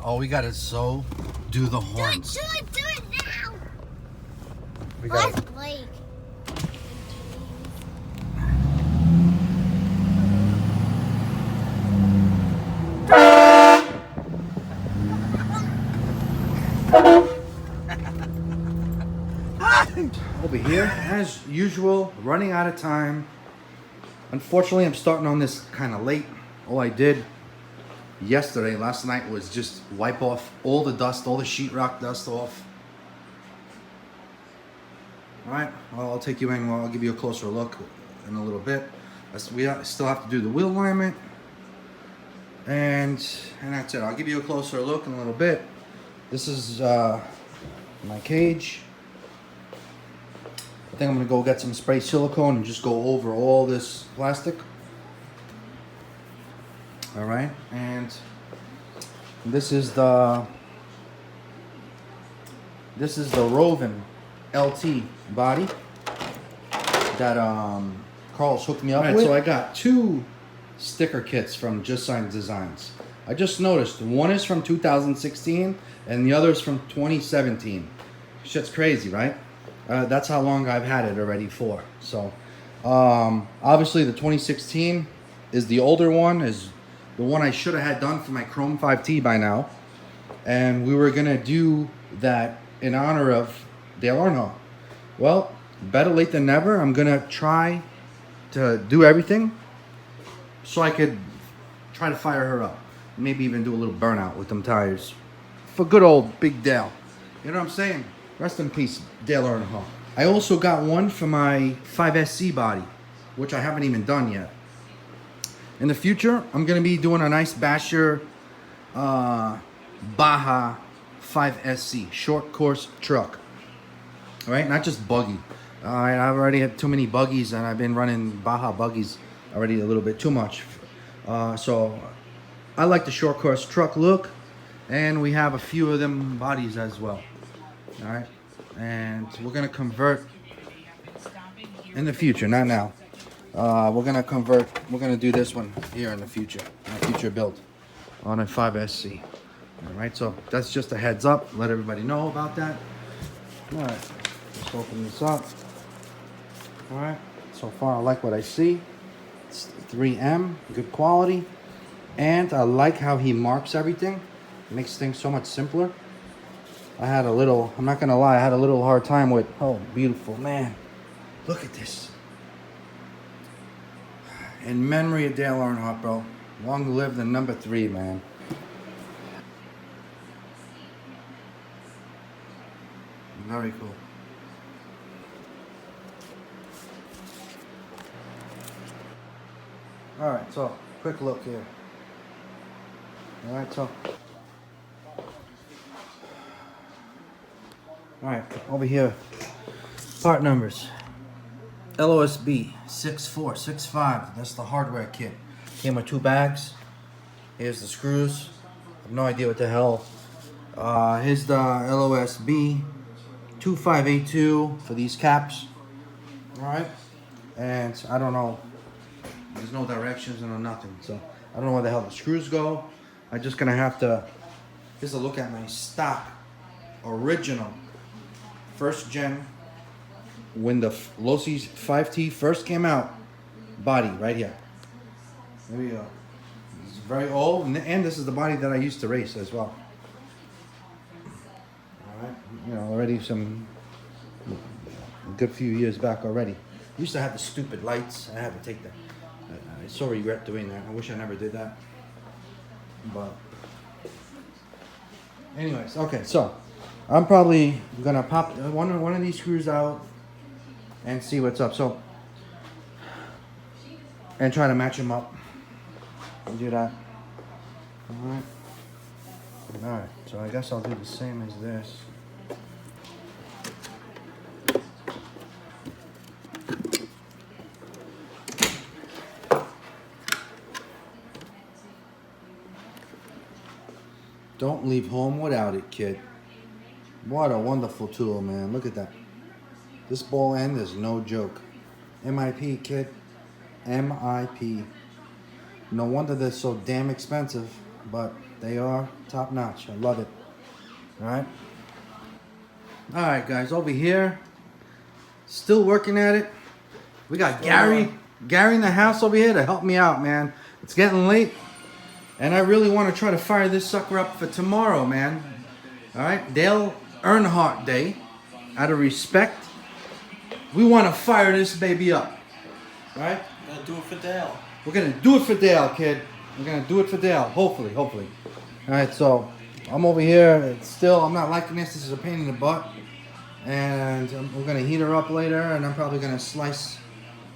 all we gotta do the horns. Do it now. We gotta. Where's Blake? Over here, as usual, running out of time. Unfortunately, I'm starting on this kind of late. All I did last night, was just wipe off all the dust, all the sheetrock dust off. All right, I'll take you in. I'll give you a closer look in a little bit. We still have to do the wheel alignment, and that's it. I'll give you a closer look in a little bit. This is my cage. I think I'm gonna go get some spray silicone and just go over all this plastic. All right, and this is the Roven LT body that Carl's hooked me up with. So I got two sticker kits from Just Sign Designs. I just noticed one is from 2016 and the other is from 2017. Shit's crazy, right? That's how long I've had it already for. So obviously the 2016 is the older one, is the one I should have had done for my Chrome 5T by now. And we were gonna do that in honor of Dale Earnhardt. Well, better late than never. I'm gonna try to do everything so I could try to fire her up. Maybe even do a little burnout with them tires. For good old Big Dale. You know what I'm saying? Rest in peace, Dale Earnhardt. I also got one for my 5SC body, which I haven't even done yet. In the future, I'm going to be doing a nice Basher Baja 5SC, short course truck. All right, not just buggy. All right, I've already had too many buggies, and I've been running Baja buggies already a little bit too much. So I like the short course truck look, and we have a few of them bodies as well. All right, and we're going to convert in the future, not now. We're gonna convert. We're gonna do this one here in the future, build on a 5SC. All right, so that's just a heads up. Let everybody know about that. All right, let's open this up. All right, so far I like what I see. It's 3M, good quality, and I like how he marks everything. It makes things so much simpler. I'm not gonna lie, I had a little hard time with. Oh, beautiful man! Look at this. In memory of Dale Earnhardt, bro. Long live the number 3, man. Very cool. Alright, so, quick look here. Alright, so. Alright, over here. Part numbers. LOSB 6465. That's the hardware kit. Came with 2 bags. Here's the screws. I have no idea what the hell. Here's the LOSB 2582 for these caps. Alright. And I don't know. There's no directions and no nothing. So I don't know where the hell the screws go. I'm just gonna have to. Here's a look at my stock original first gen. When the Lossi's 5T first came out, body right here. There we go. It's very old, and this is the body that I used to race as well. All right, you know, already some a good few years back already. Used to have the stupid lights. I had to take that. I so regret doing that. I wish I never did that. But anyways, okay, so I'm probably gonna pop one of these screws out and see what's up. So, and try to match them up. And do that. Alright. Alright, so I guess I'll do the same as this. Don't leave home without it, kid. What a wonderful tool, man. Look at that. This ball end is no joke. MIP, kid. MIP. No wonder they're so damn expensive, but They are top notch. I love it. Alright. Alright, guys. Over here. Still working at it. We got Gary in the house over here to help me out, man. It's getting late. And I really want to try to fire this sucker up for tomorrow, man. Alright. Dale Earnhardt Day. Out of respect. We want to fire this baby up. Right? We're gonna do it for Dale. We're gonna do it for Dale, kid. We're gonna do it for Dale. Hopefully. Alright, so I'm over here. It's still, I'm not liking this. This is a pain in the butt. And we're gonna heat her up later, and I'm probably gonna slice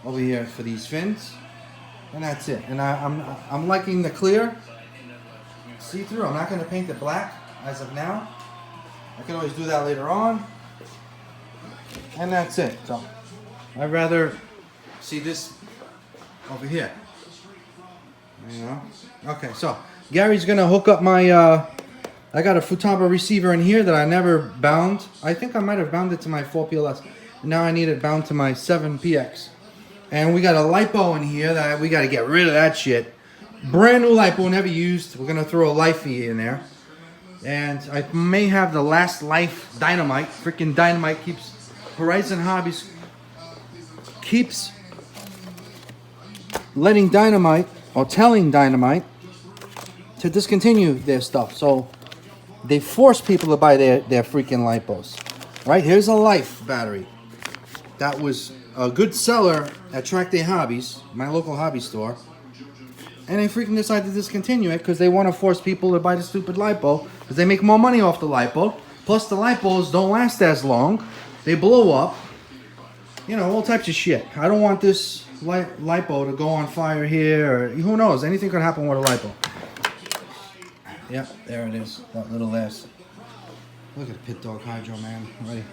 over here for these fins. And that's it. And I'm liking the clear see-through. I'm not gonna paint it black as of now. I can always do that later on. And that's it. So I'd rather see this over here. You know? Okay, so Gary's gonna hook up my I got a Futaba receiver in here that I never bound. I think I might have bound it to my 4PLS. Now I need it bound to my 7PX. And we got a LiPo in here that we got to get rid of that shit. Brand new LiPo, never used. We're gonna throw a Lifey in there. And I may have the last life dynamite. Freaking dynamite keeps Horizon Hobbies keeps letting Dynamite or telling Dynamite to discontinue their stuff. So they force people to buy their freaking LiPos. Right? Here's a Life battery. That was a good seller at Track Day Hobbies, my local hobby store. And they freaking decided to discontinue it because they want to force people to buy the stupid LiPo because they make more money off the LiPo. Plus the LiPos don't last as long. They blow up. You know, all types of shit. I don't want this LiPo to go on fire here. Or, who knows? Anything could happen with a LiPo. Yep, there it is. That little ass. Look at the Pit Dog Hydro, man. Ready.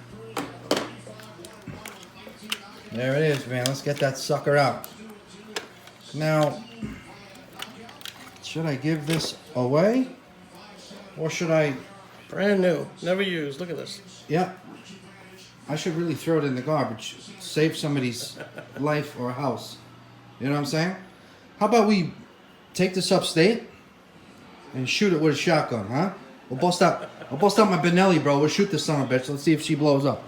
There it is, man. Let's get that sucker out. Now, should I give this away? Or should I... Brand new. Never used. Look at this. Yep. I should really throw it in the garbage. Save somebody's life or house. You know what I'm saying? How about we take this upstate and shoot it with a shotgun, huh? I'll bust out my Benelli, bro. We'll shoot this son of a bitch. Let's see if she blows up.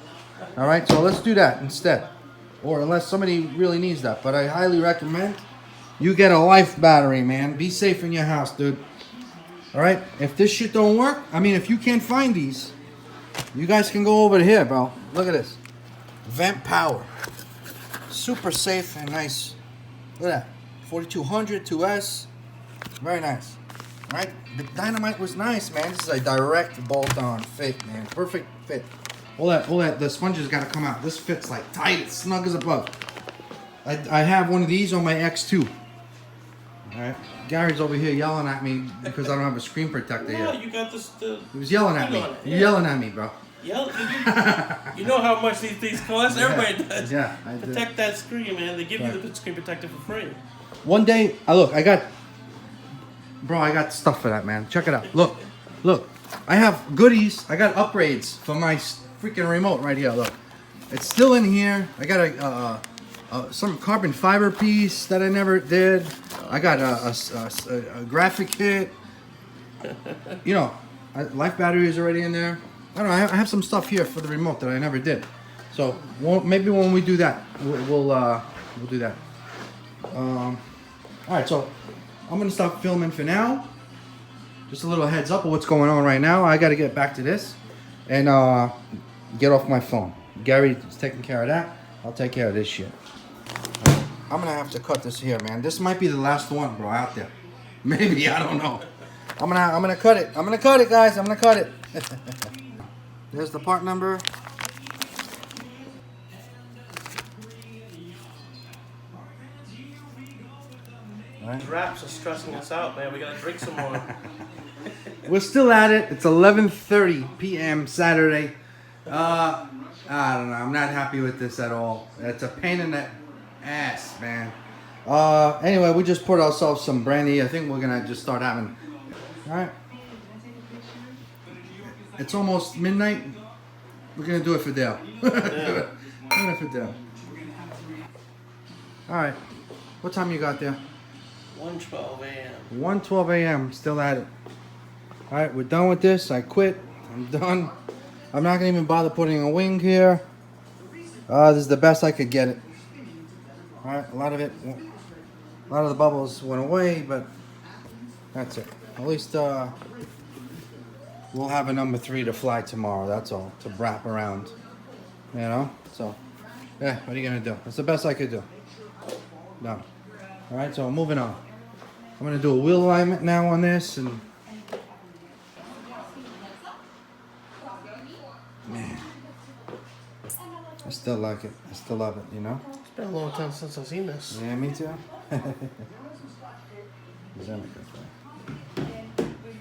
Alright, so let's do that instead. Or unless somebody really needs that. But I highly recommend you get a Life battery, man. Be safe in your house, dude. Alright? If this shit don't work, I mean, if you can't find these, you guys can go over to here, bro. Look at this. Vent Power. Super safe and nice. Look at that. 4200 2S. Very nice. Alright? The Dynamite was nice, man. This is a direct bolt-on fit, man. Perfect fit. All that, the sponges got to come out. This fits like tight. It's snug as a bug. I have one of these on my X2. Alright? Gary's over here yelling at me because I don't have a screen protector here. No, you got this. He was yelling at me. You're yelling at me, bro. You know how much these things cost? Yeah. Everybody does. Yeah, I do. Protect that screen, man. They give you the screen protector for free. One day, I got stuff for that, man. Check it out. Look. I have goodies. I got upgrades for my freaking remote right here. Look. It's still in here. I got some carbon fiber piece that I never did. I got a graphic kit. You know, Life battery is already in there. I don't know. I have some stuff here for the remote that I never did. So maybe when we do that, we'll do that. All right. So I'm gonna stop filming for now. Just a little heads up of what's going on right now. I got to get back to this and get off my phone. Gary is taking care of that. I'll take care of this shit. I'm gonna have to cut this here, man. This might be the last one, bro, out there. Maybe, I don't know. I'm gonna cut it. I'm gonna cut it, guys. I'm gonna cut it. There's the part number. Right. Raps are stressing us out, man. We gotta drink some more. We're still at it. It's 11:30 p.m. Saturday. I don't know. I'm not happy with this at all. It's a pain in the ass, man. Anyway, we just poured ourselves some brandy. I think we're gonna just start having. All right. It's almost midnight. We're gonna do it for Dale. Do it for Dale. All right. What time you got there? 1:12 a.m. 1:12 a.m. Still at it. All right, we're done with this. I quit. I'm done. I'm not gonna even bother putting a wing here. This is the best I could get it. All right, a lot of the bubbles went away, but that's it. At least we'll have a number 3 to fly tomorrow. That's all, to wrap around. You know. So, yeah. What are you gonna do? That's the best I could do. Done. All right. So moving on. I'm gonna do a wheel alignment now on this and. Man, I still like it. I still love it, you know? It's been a long time since I've seen this. Yeah, me too.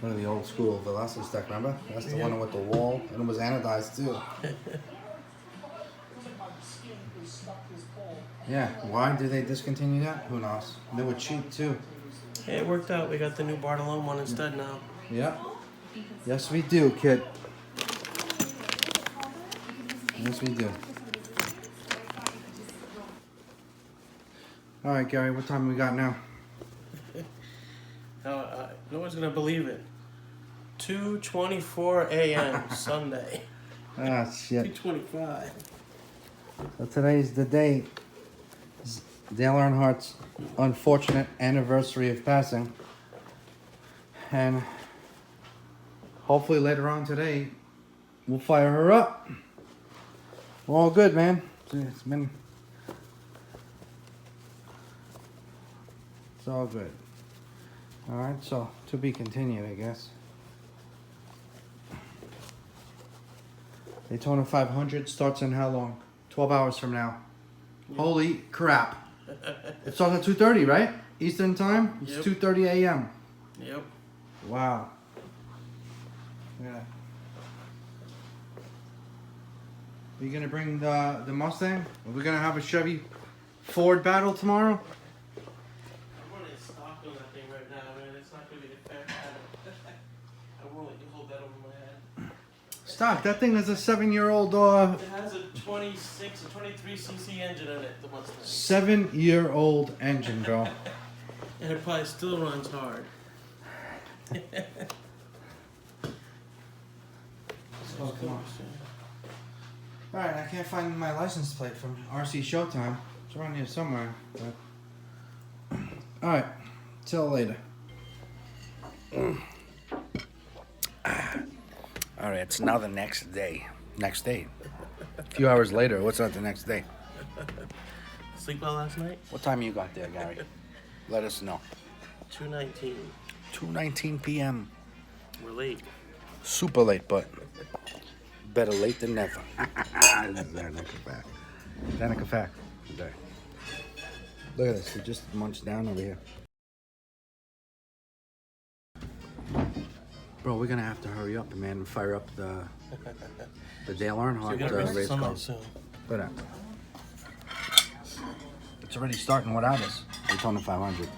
One of the old school velocity stack, remember? That's the one with the wall, and it was anodized too. Yeah, why did they discontinue that? Who knows? They were cheap too. Hey, it worked out. We got the new Bartolome one instead now. Yeah. Yes, we do, kid. Yes, we do. All right, Gary, what time we got now? No one's going to believe it. 2:24 a.m. Sunday. Ah, shit. 2:25. So today's the day. It's Dale Earnhardt's unfortunate anniversary of passing. And hopefully later on today, we'll fire her up. We're all good, man. It's all good. All right, so to be continued, I guess. Daytona 500 starts in how long? 12 hours from now. Yep. Holy crap. It starts at 2:30, right? Eastern time? It's 2:30 a.m. Yep. Wow. Yeah. Are you going to bring the Mustang? Are we going to have a Chevy Ford battle tomorrow? I'm running stock on that thing right now, man. It's not going to be the fair battle. I won't let you hold that over my head. Stock, that thing is a 7-year-old. It has a 26 or 23 cc engine in it, the Mustang. 7-year-old engine, bro. And it probably still runs hard. Oh, come on. Alright, I can't find my license plate from RC Showtime. It's around here somewhere. Alright, till later. Alright, it's now the next day. Next day. A few hours later, what's not the next day? Sleep well last night? What time you got there, Gary? Let us know. 2:19. 2:19 p.m. We're late. Super late, but better late than never. Danica fact. Danica fact. Look at this. We just munched down over here. Bro, we're gonna have to hurry up, man, and fire up the Dale Earnhardt race car. Soon. Look at that. It's already starting without us. Daytona 500.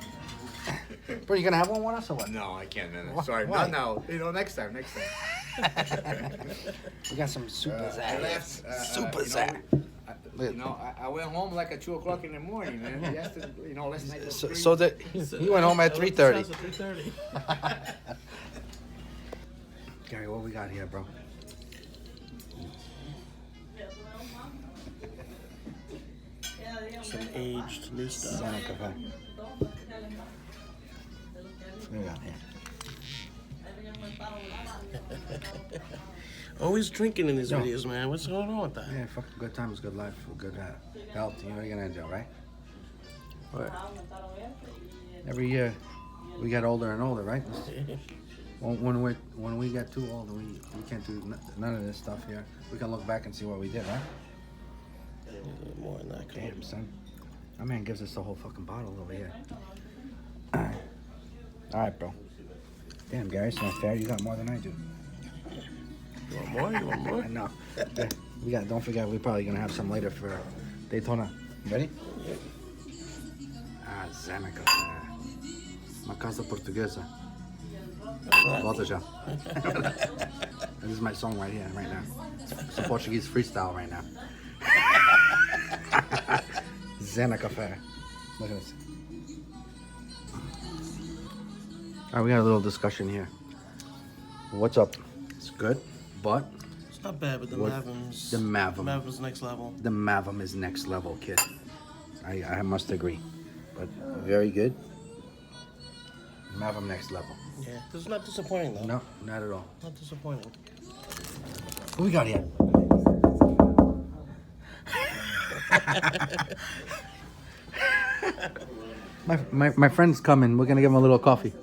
Bro, you gonna have one with us or what? No, I can't. No. Sorry, Why? not now. You know, next time. We got some super zazz. Super you zazz. I went home like at 2 o'clock in the morning, man. Yesterday, last night was So that he went home at 3:30. 3:30. Gary, what we got here, bro? Some aged new stuff. Santa Cafe. What we got here? Always drinking in his videos, man. What's going on with that? Yeah, fucking good times, good life, good health. You know what you're gonna do, right? What? Every year, we get older and older, right? When we get too old, we can't do none of this stuff here. We can look back and see what we did, right? More than that. Damn, son. My man gives us the whole fucking bottle over here. All right, bro. Damn, Gary, it's not fair. You got more than I do. You want more? You want more? No. Yeah, don't forget, we're probably gonna have some later for Daytona. Ready? Zanica. Uma casa portuguesa. BOTAJELL. This is my song right here, right now. It's a Portuguese freestyle right now. Zanica. Look at this. Alright, we got a little discussion here. What's up? It's good, but It's not bad, but the Mavum's... the Mavum. Mavum's next level. The Mavum is next level, kid. I must agree. But very good. Mavum next level. Yeah, this is not disappointing though. No, not at all. Not disappointing. What we got here? My friend's coming. We're gonna give him a little coffee.